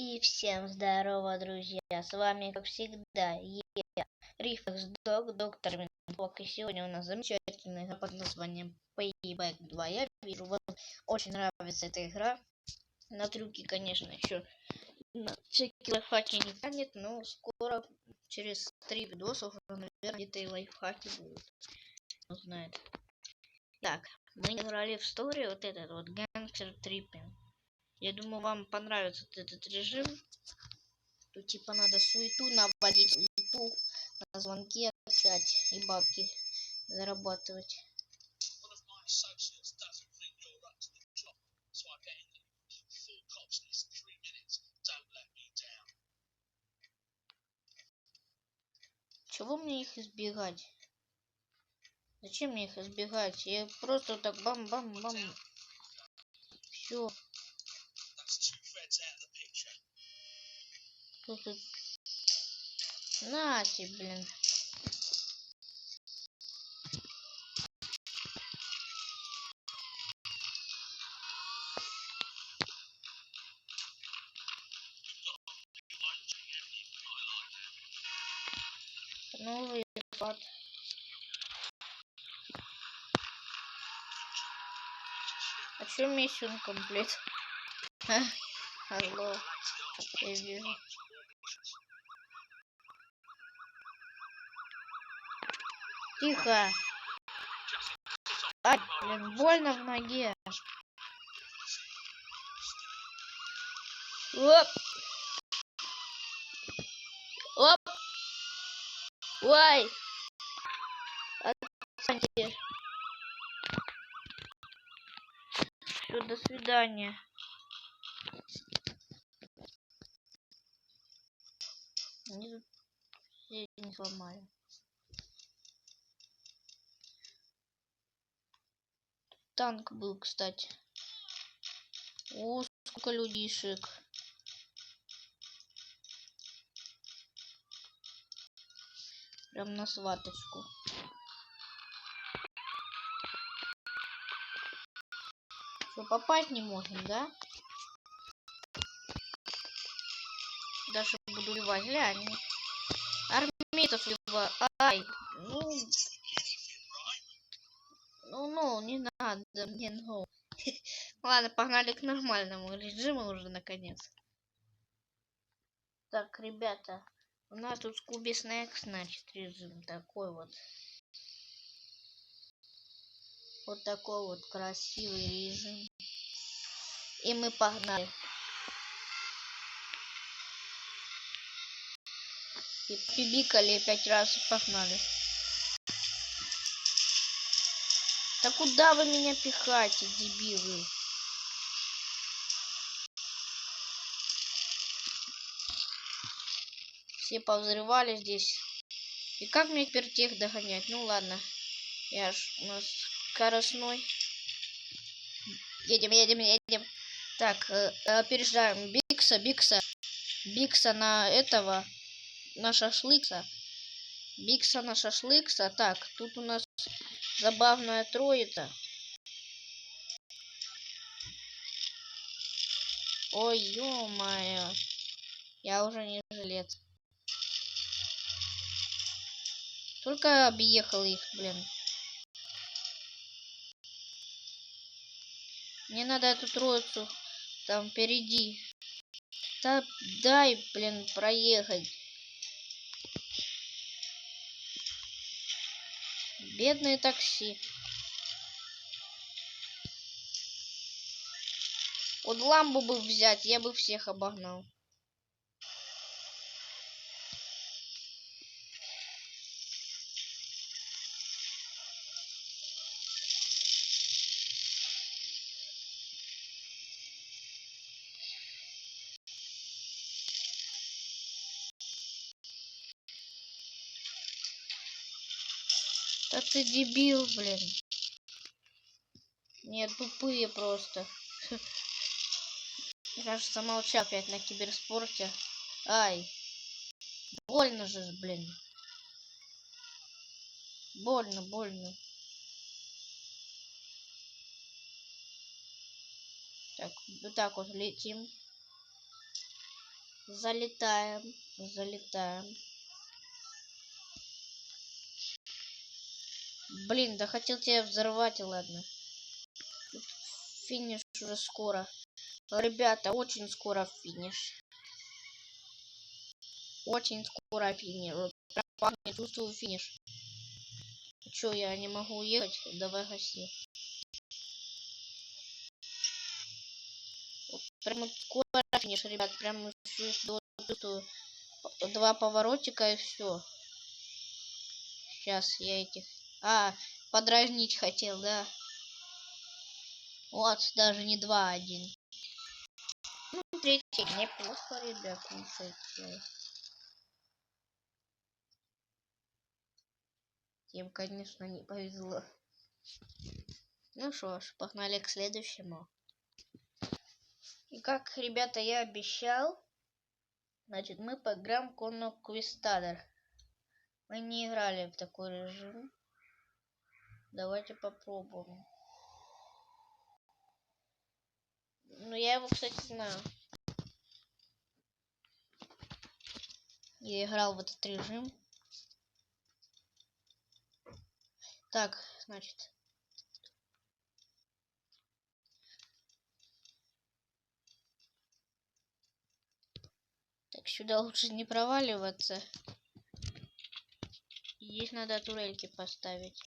И всем здорово, друзья! С вами, как всегда, я, Рифекс Дог, доктор Минфок. И сегодня у нас замечательная игра под названием Payback 2. Я вижу, вам очень нравится эта игра. На трюки, конечно, еще на всякие лайфхаки не тянет, но скоро, через 3 видоса, уже, наверное, где-то и лайфхаки будут. Кто знает. Так, мы играли в истории вот этот вот Gangster Tripping. Я думаю, вам понравится этот режим. Тут типа надо суету наводить, суету на звонки отвечать и бабки зарабатывать. Чего мне их избегать? Зачем мне их избегать? Я просто так бам-бам-бам. Все. Тут... Нате, блин. Новый пад. А чё миссион комплект? Алло. Я вижу. Тихо. Ай, блин, больно в ноге. Оп. Оп. Ой. Отстаньте. Все, до свидания. Я не сломаю. Танк был, кстати. О, сколько людишек. Прям на сваточку. Что, попасть не можем, да? Даже буду убивать. Глянь. Армейцев убиваю. Ай. Ну, не надо мне, ну. Ладно, погнали к нормальному режиму уже, наконец. Так, ребята. У нас тут Scooby Snacks, значит, режим такой вот. Вот такой вот красивый режим. И мы погнали. И пибикали 5 раз и погнали. Да куда вы меня пихаете, дебилы? Все повзрывали здесь. И как мне теперь тех догонять? Ну ладно. Я ж у нас скоростной. Едем. Так, опережаем Бикса на этого. На шашлыкса. Бикса на шашлыкса. Так, тут у нас забавная троица. Ой, ё-моё. Я уже не жилец. Только объехал их, блин. Мне надо эту троицу там впереди. Да, дай, блин, проехать. Бедные такси. Вот ламбу бы взять, я бы всех обогнал. Да ты дебил, блин. Нет, тупые просто. Мне кажется, молчал опять на киберспорте. Ай. Больно же, блин. Больно. Так, вот так вот летим. Залетаем. Залетаем. Блин, да хотел тебя взорвать, и ладно. Тут финиш уже скоро. Ребята, очень скоро финиш. Очень скоро финиш. Прям пахнет, чувствую финиш. Чё, я не могу уехать? Давай гаси. Прямо скоро финиш, ребят. Прям чувствую 2 поворотика и все. Сейчас я этих... подразнить хотел, да. Вот, даже не 2-1. Ну, третий неплохо, ребят, слушайте. Им, конечно, не повезло. Ну что ж, погнали к следующему. И как, ребята, я обещал, значит, мы поиграем в Conquistador. Мы не играли в такой режим. Давайте попробуем. Ну, я его, кстати, знаю. Я играл в этот режим. Так, значит. Так, сюда лучше не проваливаться. Здесь надо турельки поставить.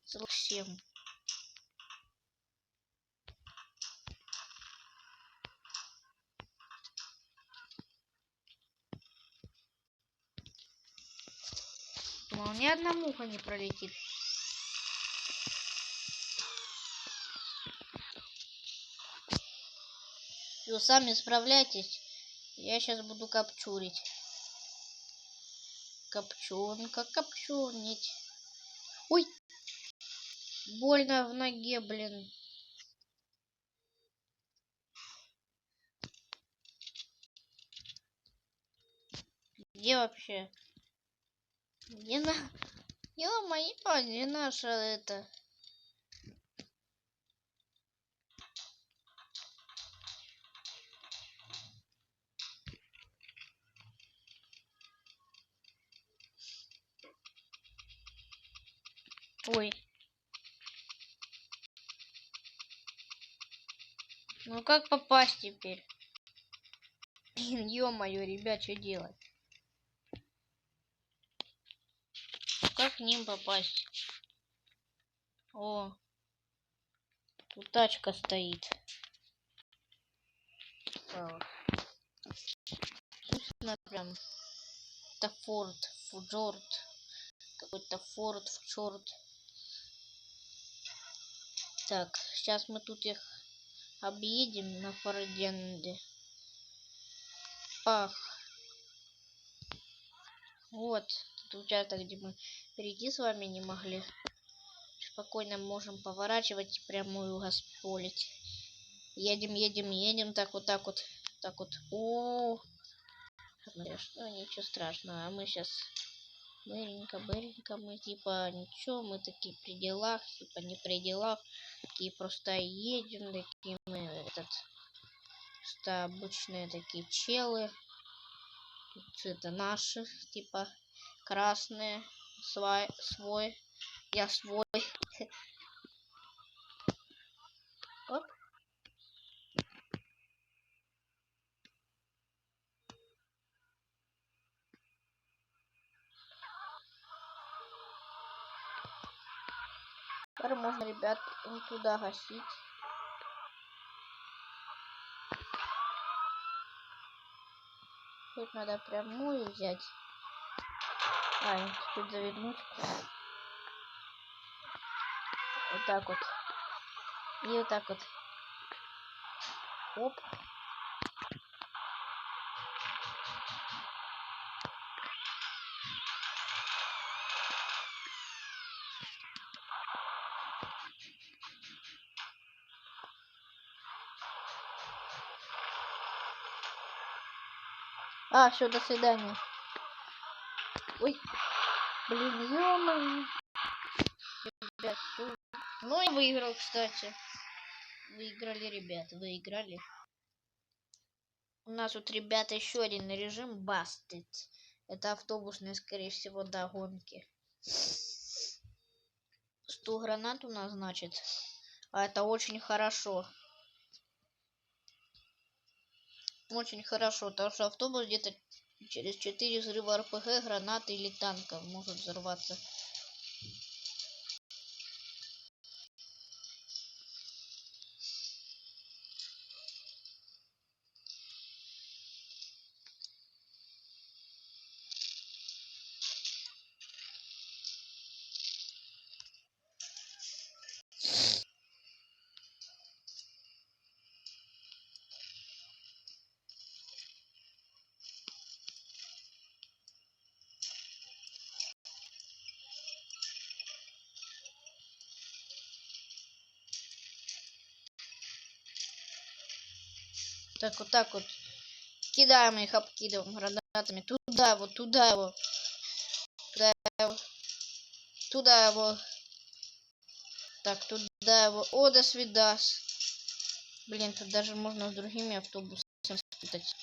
Целых 7. Думал, ни одна муха не пролетит. Вы сами справляйтесь. Я сейчас буду копчурить. Копченка, копчунить. Ой! Больно в ноге, блин. Где вообще? Не на... Ё-моё, не наша это. Ой. Ну как попасть теперь? Блин, ё-моё, ребят, что делать? Как к ним попасть? О, тут тачка стоит. Прям. Это Форд, Фуджорд. Какой-то Форд, Фуджорд. Так, сейчас мы тут их объедем на Форденде. Ах. Вот. Тут участок, где мы перейти с вами не могли. Спокойно можем поворачивать и прямую гасполить. Едем, едем, едем. Так вот, так вот. Так вот. О, ну ничего страшного. А мы сейчас быренько, быренько. Мы типа ничего, мы такие при делах, типа не при делах. Такие просто едем, такие мы этот... Что обычные такие челы. Тут это наши, типа красные. Свой. Я свой. Оп. Теперь можно, ребят, туда гасить. Тут надо прямую взять. Тут завернуть. Вот так вот. И вот так вот. Оп. Все, до свидания. Ой. Блин, ё-моё. Ну и выиграл, кстати. Выиграли, ребята, выиграли. У нас тут, ребята, еще один режим бастит. Это автобусные, скорее всего, да, гонки. 100 гранат у нас, значит. А это очень хорошо. Очень хорошо, потому что автобус где-то через 4 взрыва РПГ, гранаты или танков может взорваться. Так вот. Кидаем их, обкидываем гранатами. Туда его, туда его. Туда его. Туда его. Так, туда его. О, до свидас. Блин, тут даже можно с другими автобусами спутать.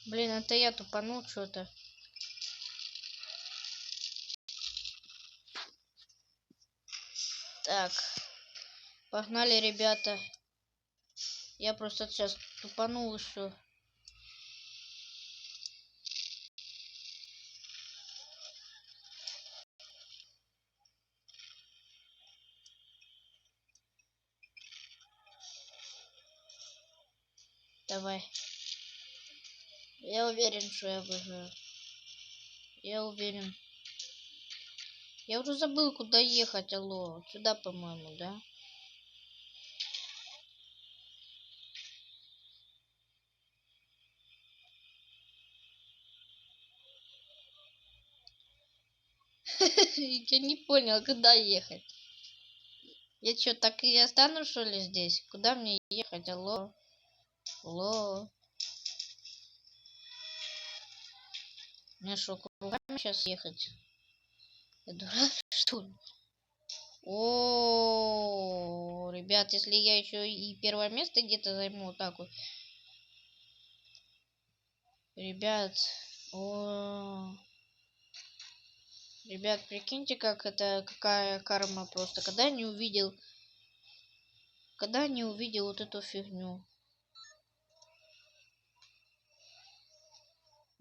Блин, это я тупанул что-то. Так. Погнали, ребята. Я просто сейчас тупанул и все. Давай. Я уверен, что я выиграю. Я уверен. Я уже забыл, куда ехать, алло. Сюда, по-моему, да? Я не понял, куда ехать. Я что, так и останусь, что ли, здесь? Куда мне ехать, алло? Алло? Мне что, кругами сейчас ехать? Я дурак, что ли? О, ребят, если я еще и первое место где-то займу, вот так вот. Ребят, ребят, прикиньте, как это, какая карма просто. Когда не увидел вот эту фигню.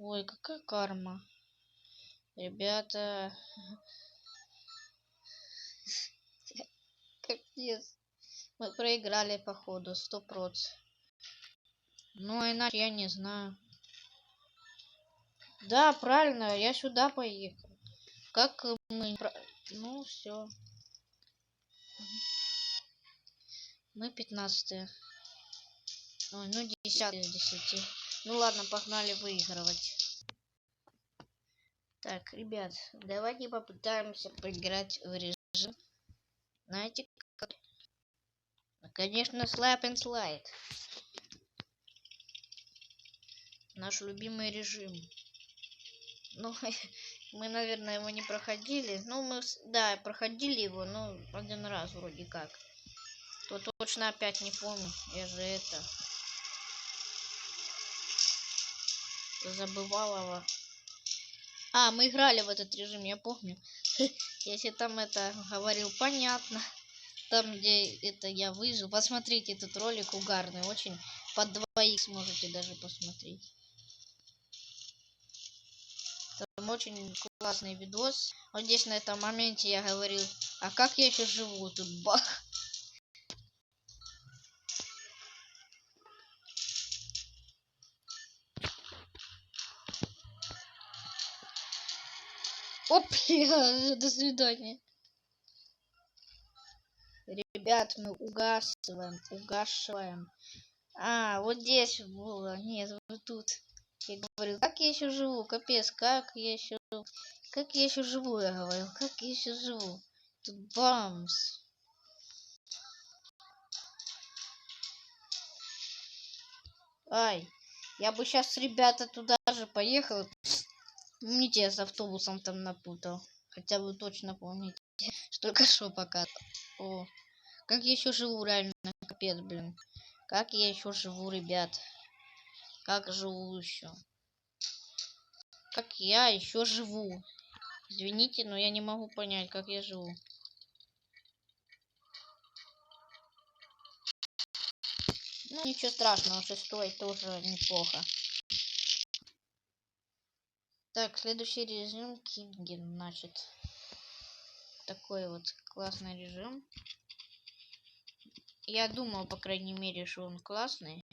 Ой, какая карма. Ребята, капец. Мы проиграли, походу, 100%. Ну, а иначе я не знаю. Да, правильно, я сюда поехал. Как мы... Ну, все. Мы 15-е. Ой, ну 10 из 10. Ну ладно, погнали выигрывать. Так, ребят, давайте попытаемся поиграть в режим. Знаете, как? Конечно, Slap and Slide. Наш любимый режим. Ну, мы, наверное, его не проходили. Ну, мы, да, проходили его, но один раз вроде как. То точно опять не помню. Я же это... забывал его. А, мы играли в этот режим, я помню. Если там это говорил, понятно. Там, где это я выжил. Посмотрите, этот ролик угарный. Очень под 2х можете даже посмотреть. Там очень классный видос. Вот здесь на этом моменте я говорил, а как я еще живу? Тут бах. Оп, до свидания. Ребят, мы угашиваем. А, вот здесь было. Нет, вот тут. Я говорю, как я еще живу? Капец, как я еще живу, я говорю, как я еще живу? Тут бамс. Ай, я бы сейчас, ребята, туда же поехал. Помните, я с автобусом там напутал. Хотя вы точно помните, что только что пока. О, как я еще живу, реально, капец, блин. Как я еще живу, ребят? Как живу еще? Как я еще живу? Извините, но я не могу понять, как я живу. Ну, ничего страшного, 6-й тоже неплохо. Так, следующий режим Кинген, значит. Такой вот классный режим. Я думал, по крайней мере, что он классный.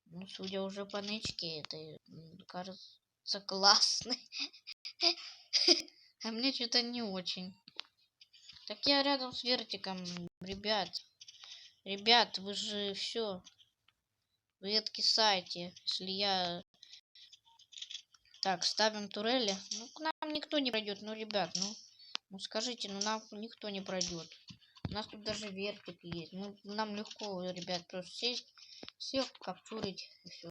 Ну, судя уже по нычке, это кажется классный. А мне что-то не очень. Так я рядом с вертиком, ребят. Ребят, вы же все. Вы откисайте, если я... Так, ставим турели. Ну, к нам никто не пройдет. Ну, ребят, ну скажите, ну нам никто не пройдет. У нас тут даже вертик есть. Ну, нам легко, ребят, просто сесть, всех капчурить и все.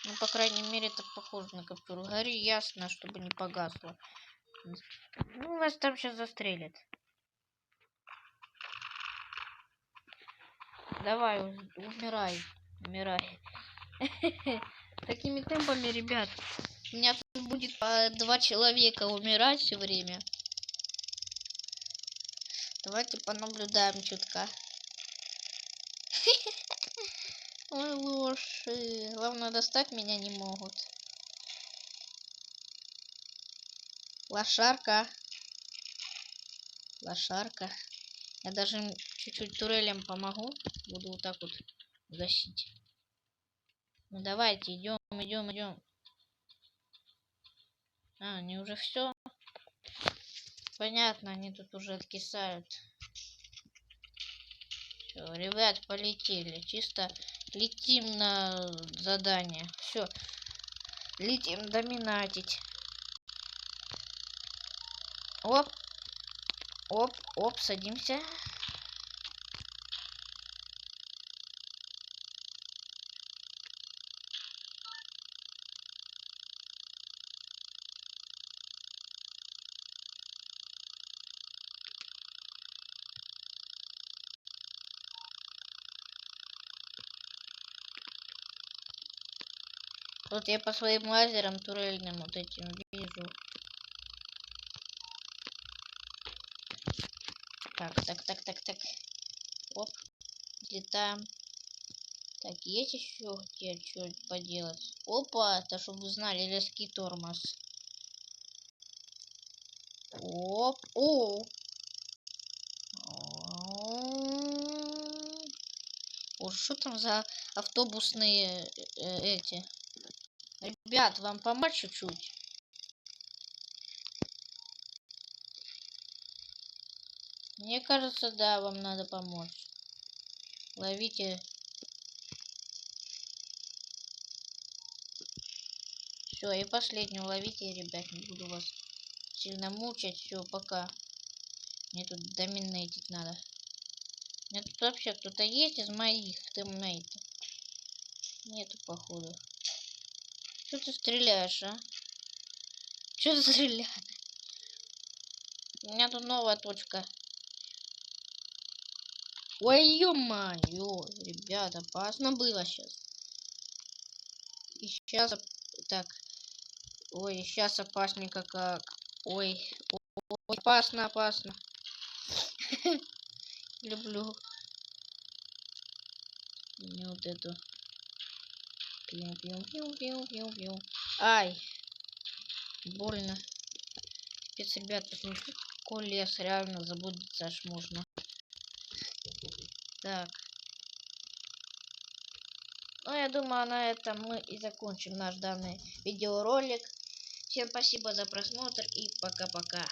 Ну, по крайней мере, это похоже на капчуру. Гори ясно, чтобы не погасло. Ну, вас там сейчас застрелят. Давай, умирай. Умирай. Такими темпами, ребят, у меня тут будет по 2 человека умирать все время. Давайте понаблюдаем чутка. Ой, лоши. Главное, достать меня не могут. Лошарка. Лошарка. Я даже чуть-чуть турелям помогу. Буду вот так вот гасить. Ну давайте, идем, идем, идем. А, они уже все. Понятно, они тут уже откисают. Все, ребят, полетели. Чисто летим на задание. Все. Летим доминатить. Оп. Оп, оп, садимся. Вот я по своим лазерам турельным вот этим вижу. Так. Оп, летаем. Так, есть еще где что-нибудь поделать? Опа, это чтобы вы знали, резкий тормоз. Оп, о. Боже, что там за автобусные эти? Ребят, вам помочь чуть-чуть? Мне кажется, да, вам надо помочь. Ловите. Все, и последнюю ловите, ребят, не буду вас сильно мучать. Все, пока. Мне тут доминейтить надо. У меня тут вообще кто-то есть из моих тиммейтов? Нету, походу. Что ты стреляешь, а? Что ты стреляешь? У меня тут новая точка. Ой, ё-моё, ребята, опасно было сейчас. И сейчас... Так. Ой, сейчас опасненько как. Ой, опасно, опасно. Люблю. Вот эту Пиу-пиу-пиу-пиу-пиу-пиу. Ай, больно. Пец, ребят, посмотрите, какой лес, реально заблудиться аж можно. Так. Ну, я думаю, на этом мы и закончим наш данный видеоролик. Всем спасибо за просмотр и пока-пока.